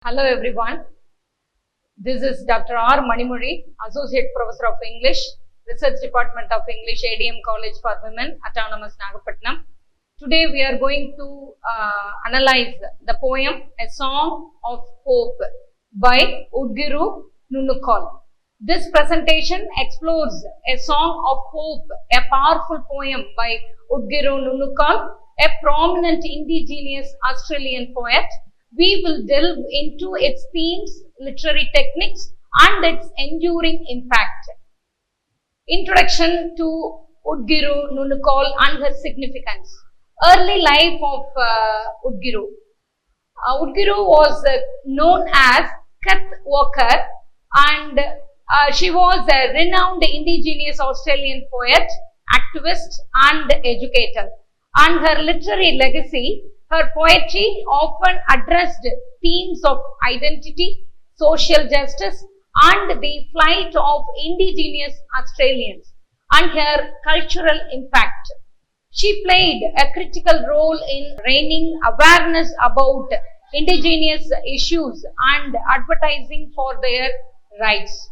Hello everyone, this is Dr. R. Manimuri, Associate Professor of English, Research Department of English, ADM College for Women, Autonomous Nagapattinam. Today we are going to analyze the poem A Song of Hope by Udgiru Nunnukkal. This presentation explores A Song of Hope, a powerful poem by Udgiru Nunnukkal, a prominent indigenous Australian poet. We will delve into its themes, literary techniques, and its enduring impact. Introduction to Udgiru Nunnukkal and her significance. Early life of Udgiru. Udgiru was known as Kath Walker, and she was a renowned indigenous Australian poet, activist, and educator. And her literary legacy, her poetry often addressed themes of identity, social justice, and the plight of indigenous Australians, and her cultural impact. She played a critical role in raising awareness about indigenous issues and advertising for their rights.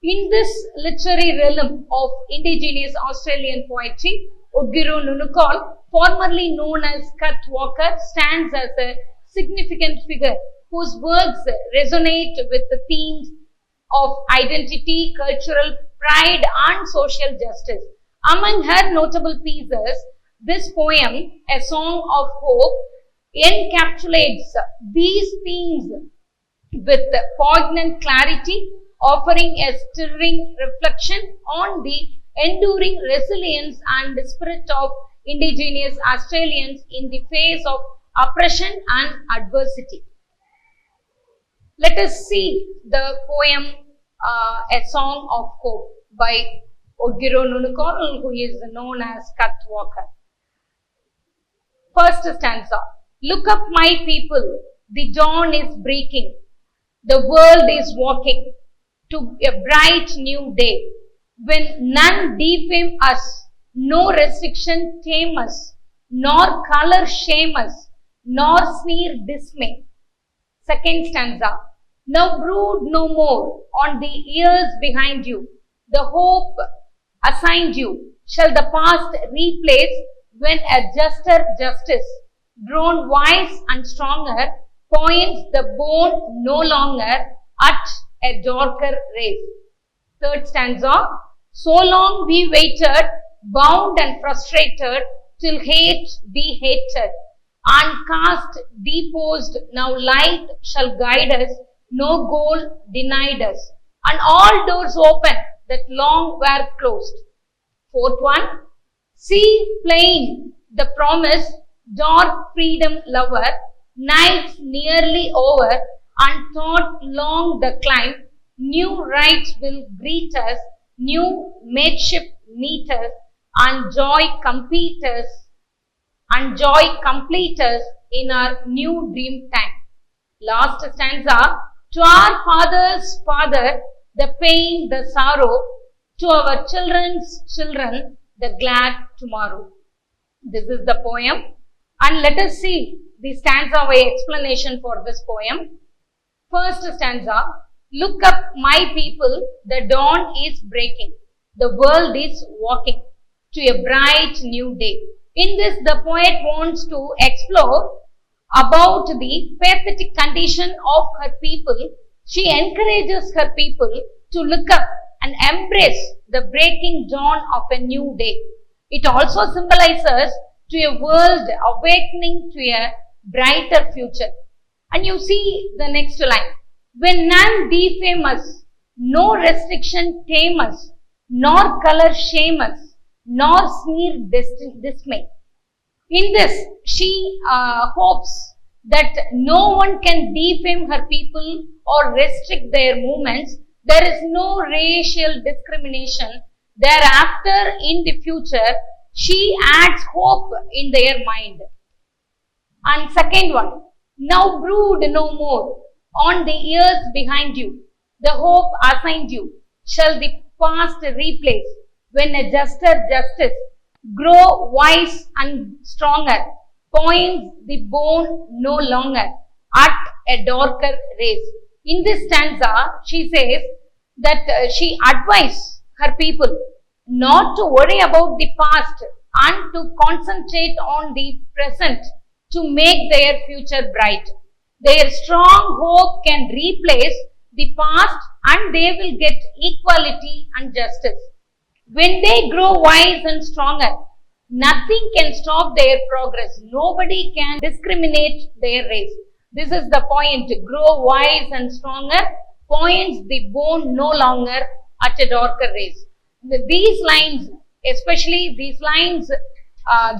In this literary realm of indigenous Australian poetry, Udgiru Nunnukkal, formerly known as Kath Walker, stands as a significant figure whose works resonate with the themes of identity, cultural pride, and social justice. Among her notable pieces, this poem, A Song of Hope, encapsulates these themes with poignant clarity, offering a stirring reflection on the enduring resilience and spirit of indigenous Australians in the face of oppression and adversity. Let us see the poem A Song of Hope by Udgiru Nunnukkal, who is known as Kath Walker. First stanza. Look up, my people, the dawn is breaking. The world is walking to a bright new day, when none defame us, no restriction tame us, nor color shame us, nor sneer dismay. Second stanza. Now brood no more on the years behind you. The hope assigned you shall the past replace, when a juster justice, grown wise and stronger, points the bone no longer at a darker race. Third stanza. So long we waited, bound and frustrated, till hate be hated, and caste deposed, now light shall guide us, no goal denied us, and all doors open that long were closed. Fourth one. See plain the promise, dark freedom lover, nights nearly over, and thought long the climb, new rights will greet us, new mateship meet us, and joy complete us in our new dream time. Last stanza. To our father's father, the pain, the sorrow, to our children's children, the glad tomorrow. This is the poem, and let us see the stanza by explanation for this poem. First stanza. Look up, my people, the dawn is breaking. The world is walking to a bright new day. In this, the poet wants to explore about the pathetic condition of her people. She encourages her people to look up and embrace the breaking dawn of a new day. It also symbolizes to a world awakening to a brighter future. And you see the next line. When none defame us, no restriction tame us, nor color shame us, nor sneer dismay. In this, she hopes that no one can defame her people or restrict their movements. There is no racial discrimination. Thereafter, in the future, she adds hope in their mind. And second one. Now brood no more on the years behind you. The hope assigned you shall the past replace, when a juster justice, grow wise and stronger, points the bone no longer at a darker race. In this stanza, she says that she advised her people not to worry about the past and to concentrate on the present to make their future bright. Their strong hope can replace the past and they will get equality and justice. When they grow wise and stronger, nothing can stop their progress. Nobody can discriminate their race. This is the point. Grow wise and stronger points the bone no longer at a darker race. These lines, especially these lines,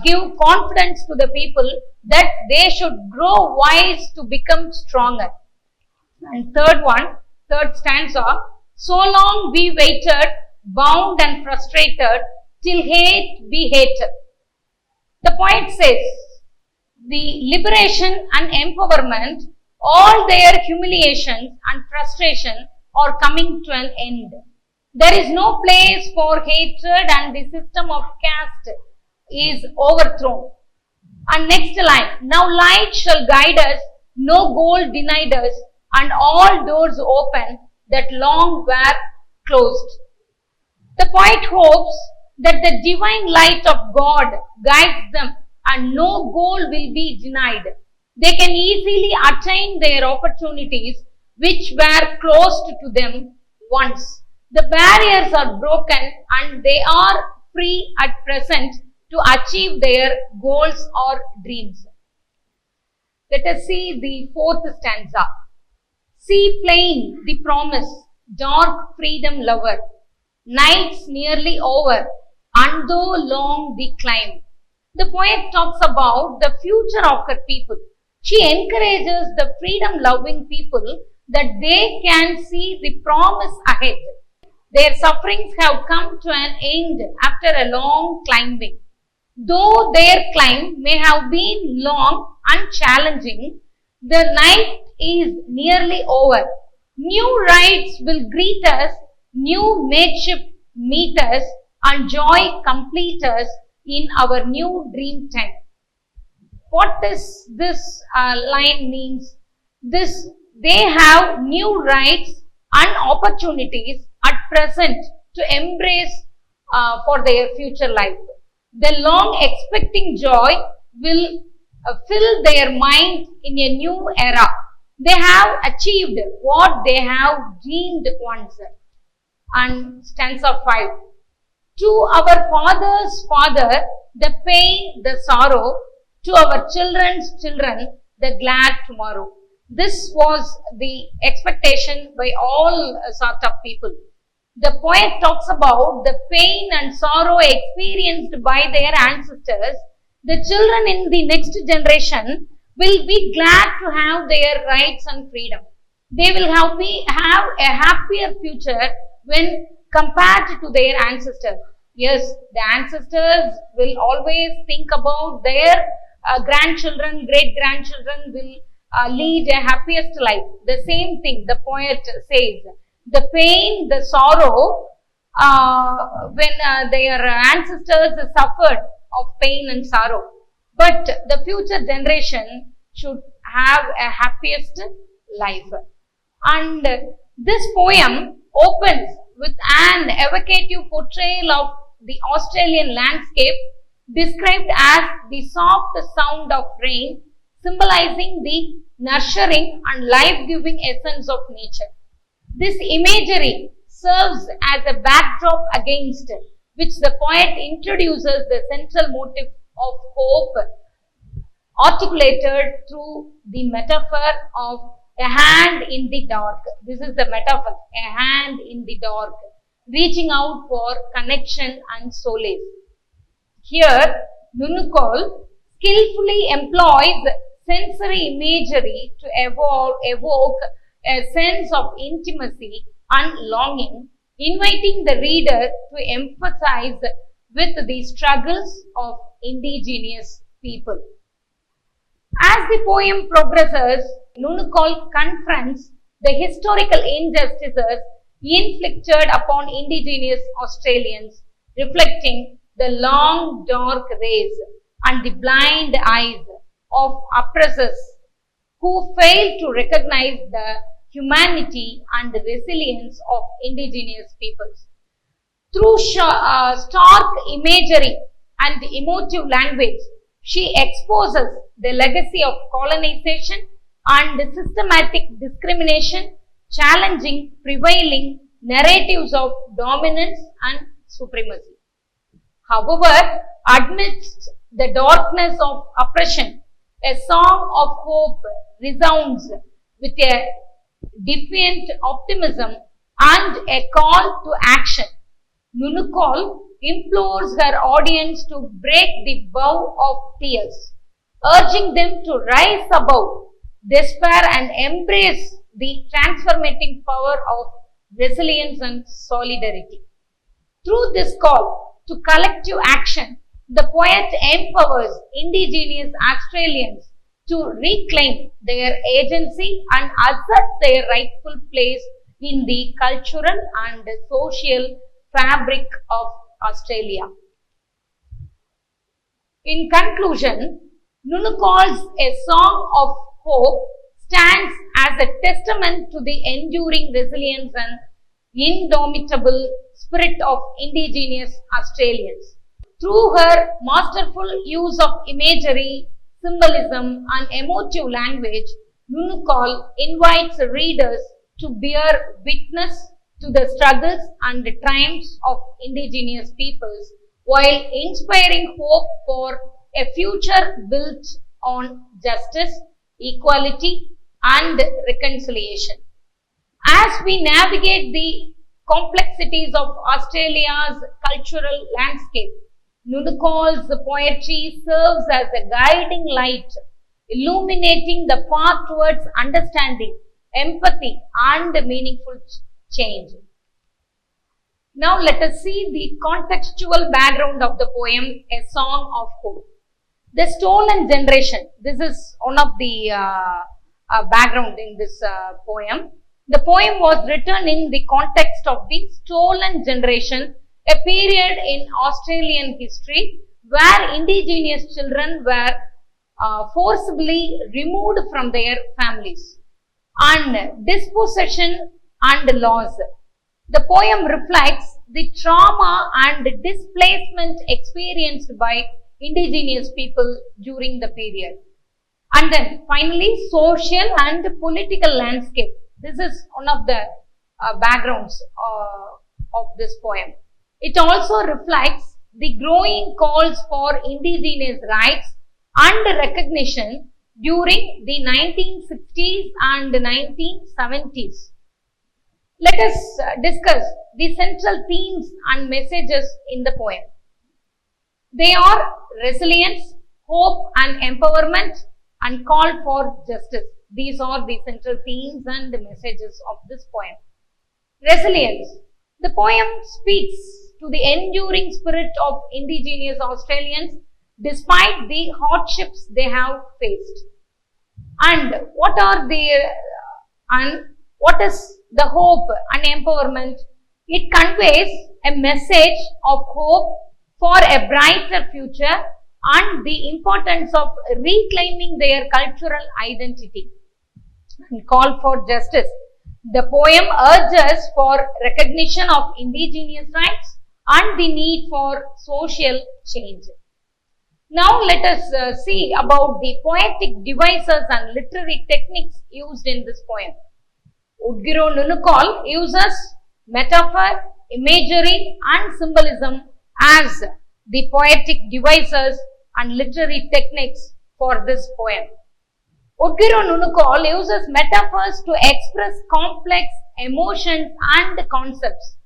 give confidence to the people that they should grow wise to become stronger. And third stanza, so long we waited, bound and frustrated, till hate be hated. The poet says, the liberation and empowerment, all their humiliations and frustration are coming to an end. There is no place for hatred and the system of caste is overthrown. And next line, now light shall guide us, no gold denied us, and all doors open that long were closed. The poet hopes that the divine light of God guides them and no goal will be denied. They can easily attain their opportunities which were closed to them once. The barriers are broken and they are free at present to achieve their goals or dreams. Let us see the fourth stanza. See plain the promise, dark freedom lover, nights nearly over, and though long the climb. The poet talks about the future of her people. She encourages the freedom-loving people that they can see the promise ahead. Their sufferings have come to an end after a long climbing. Though their climb may have been long and challenging, the night is nearly over. New rides will greet us, new mateship meet us, and joy complete us in our new dream time. What does this line means? This, they have new rights and opportunities at present to embrace for their future life. The long expecting joy will fill their mind in a new era. They have achieved what they have dreamed once. And stanza 5. To our father's father, the pain, the sorrow, to our children's children, the glad tomorrow. This was the expectation by all sort of people. The poet talks about the pain and sorrow experienced by their ancestors. The children in the next generation will be glad to have their rights and freedom. They will have a happier future when compared to their ancestors. Yes, the ancestors will always think about their grandchildren, great-grandchildren will lead a happiest life. The same thing the poet says. The pain, the sorrow, when their ancestors suffered of pain and sorrow. But the future generation should have a happiest life. And this poem opens with an evocative portrayal of the Australian landscape described as the soft sound of rain, symbolizing the nurturing and life-giving essence of nature. This imagery serves as a backdrop against which the poet introduces the central motive of hope, articulated through the metaphor of a hand in the dark. This is the metaphor, a hand in the dark, reaching out for connection and solace. Here, Nunukol skillfully employs sensory imagery to evoke a sense of intimacy and longing, inviting the reader to emphasize with the struggles of indigenous people. As the poem progresses, Nunukol confronts the historical injustices inflicted upon indigenous Australians, reflecting the long dark rays and the blind eyes of oppressors who failed to recognize the humanity and the resilience of indigenous peoples. Through stark imagery and emotive language, she exposes the legacy of colonization and systematic discrimination, challenging prevailing narratives of dominance and supremacy. However, amidst the darkness of oppression, a song of hope resounds with a defiant optimism and a call to action. Nunukol implores her audience to break the bow of tears, urging them to rise above despair and embrace the transformating power of resilience and solidarity. Through this call to collective action, the poet empowers indigenous Australians to reclaim their agency and assert their rightful place in the cultural and social fabric of Australia. In conclusion, Nunukol's A Song of Hope stands as a testament to the enduring resilience and indomitable spirit of indigenous Australians. Through her masterful use of imagery, symbolism and emotive language, Nunukol invites readers to bear witness to the struggles and the triumphs of indigenous peoples while inspiring hope for a future built on justice, equality and reconciliation. As we navigate the complexities of Australia's cultural landscape, Nunukol's poetry serves as a guiding light, illuminating the path towards understanding, empathy and meaningful change. Now let us see the contextual background of the poem, A Song of Hope. The stolen generation, this is one of the background in this poem. The poem was written in the context of the stolen generation, a period in Australian history where indigenous children were forcibly removed from their families and dispossession and loss. The poem reflects the trauma and displacement experienced by indigenous people during the period. And then finally, social and political landscape. This is one of the backgrounds of this poem. It also reflects the growing calls for indigenous rights and recognition during the 1960s and 1970s. Let us discuss the central themes and messages in the poem. They are resilience, hope and empowerment and call for justice. These are the central themes and the messages of this poem. Resilience. The poem speaks to the enduring spirit of indigenous Australians despite the hardships they have faced. And what is the hope and empowerment? It conveys a message of hope for a brighter future and the importance of reclaiming their cultural identity and call for justice. The poem urges for recognition of indigenous rights and the need for social change. Now let us see about the poetic devices and literary techniques used in this poem. Udgiro Nunukol uses metaphor, imagery and symbolism as the poetic devices and literary techniques for this poem. Udgiro Nunukol uses metaphors to express complex emotions and concepts,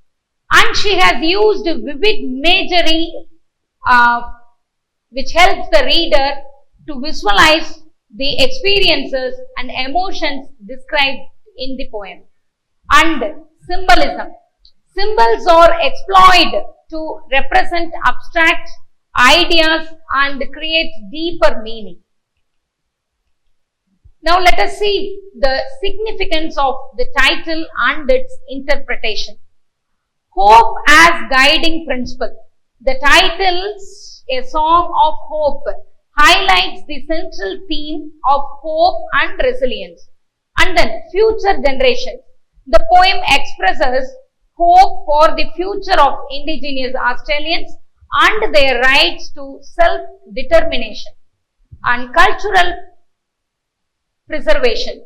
and she has used vivid imagery which helps the reader to visualize the experiences and emotions described in the poem. And symbolism. Symbols are exploited to represent abstract ideas and create deeper meaning. Now let us see the significance of the title and its interpretation. Hope as guiding principle. The title, A Song of Hope, highlights the central theme of hope and resilience. And then future generations. The poem expresses hope for the future of indigenous Australians and their rights to self-determination and cultural preservation.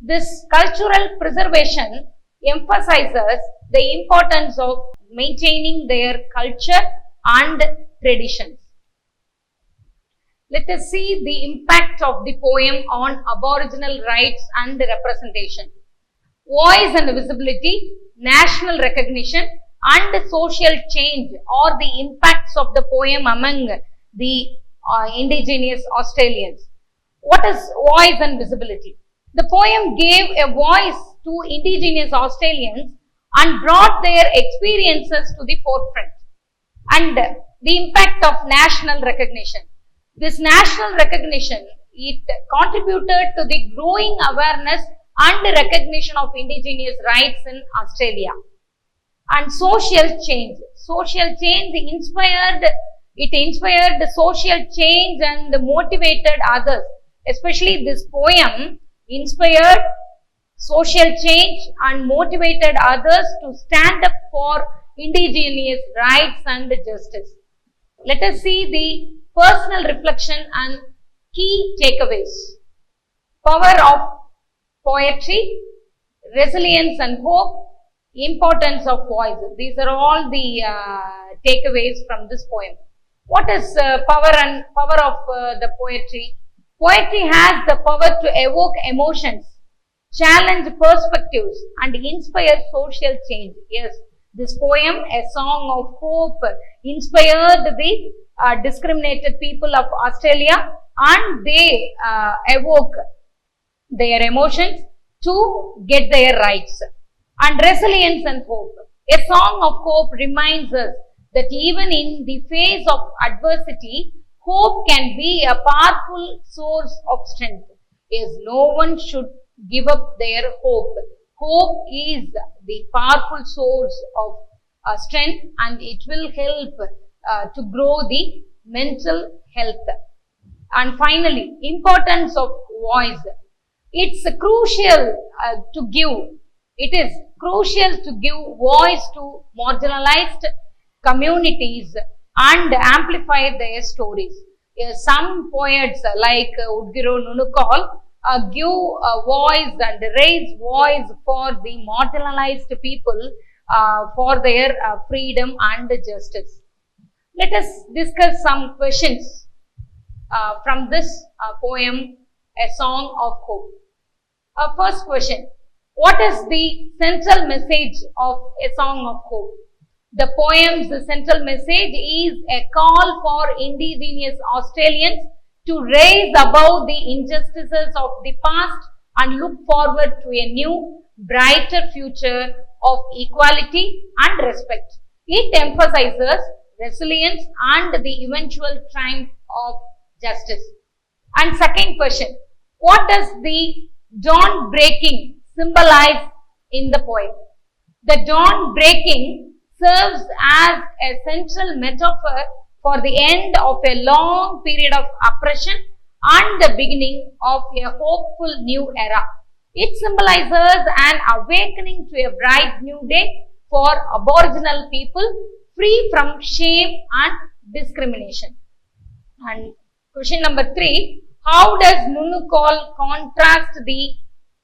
This cultural preservation emphasizes the importance of maintaining their culture and traditions. Let us see the impact of the poem on Aboriginal rights and representation. Voice and visibility, national recognition and social change are the impacts of the poem among the indigenous Australians. What is voice and visibility? The poem gave a voice to indigenous Australians and brought their experiences to the forefront. And the impact of national recognition. This national recognition, it contributed to the growing awareness and recognition of indigenous rights in Australia. And social change. Social change inspired social change and motivated others. Especially this poem inspired social change and motivated others to stand up for indigenous rights and justice. Let us see the personal reflection and key takeaways. Power of poetry, resilience and hope, importance of voice. These are all the takeaways from this poem. What is power of the poetry? Poetry has the power to evoke emotions, challenge perspectives and inspire social change. Yes, this poem, A Song of Hope, inspired the discriminated people of Australia and they evoke their emotions to get their rights. And resilience and hope. A Song of Hope reminds us that even in the face of adversity, hope can be a powerful source of strength. Yes, no one should give up their hope. Hope is the powerful source of strength and it will help to grow the mental health. And finally, importance of voice. It's crucial It is crucial to give voice to marginalized communities and amplify their stories. Some poets like Udgiro Nunukal give a voice and raise voice for the marginalized people for their freedom and justice. Let us discuss some questions from this poem, A Song of Hope. First question. What is the central message of A Song of Hope? The poem's central message is a call for indigenous Australians to raise above the injustices of the past and look forward to a new, brighter future of equality and respect. It emphasizes resilience and the eventual triumph of justice. And second question, what does the dawn breaking symbolize in the poem? The dawn breaking serves as a central metaphor for the end of a long period of oppression and the beginning of a hopeful new era. It symbolizes an awakening to a bright new day for Aboriginal people free from shame and discrimination. And question number 3, how does Nunukal contrast the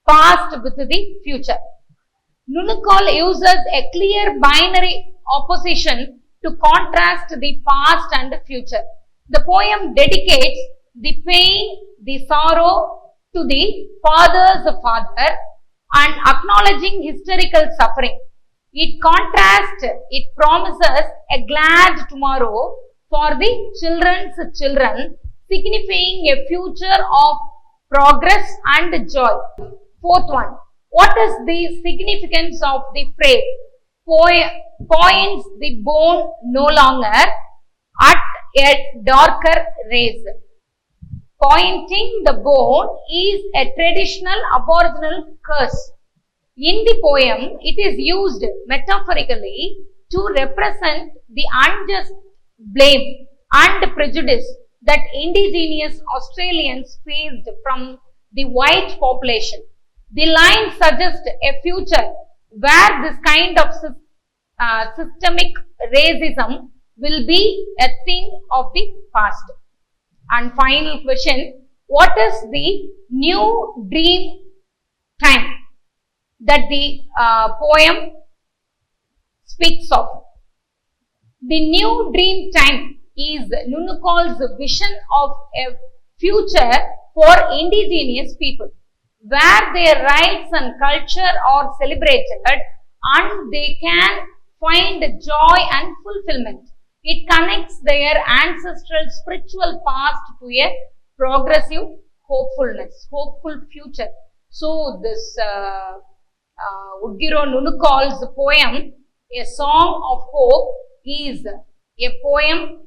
past with the future? Nunukal uses a clear binary opposition to contrast the past and the future. The poem dedicates the pain, the sorrow to the father's father and acknowledging historical suffering. It promises a glad tomorrow for the children's children, signifying a future of progress and joy. Fourth one, what is the significance of the phrase? Points the bone no longer at a darker race. Pointing the bone is a traditional Aboriginal curse. In the poem, it is used metaphorically to represent the unjust blame and prejudice that indigenous Australians faced from the white population. The line suggests a future where this kind of systemic racism will be a thing of the past. And final question, what is the new dream time that the poem speaks of? The new dream time is Nunukal's vision of a future for indigenous people, where their rights and culture are celebrated and they can find joy and fulfillment. It connects their ancestral spiritual past to a progressive hopeful future. So this Udgiro Nunukal's poem, A Song of Hope, is a poem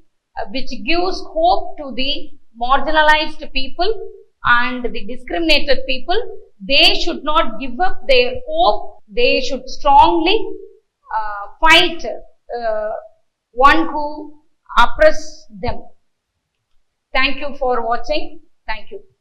which gives hope to the marginalized people and the discriminated people. They should not give up their hope. They should strongly fight one who oppress them. Thank you for watching. Thank you.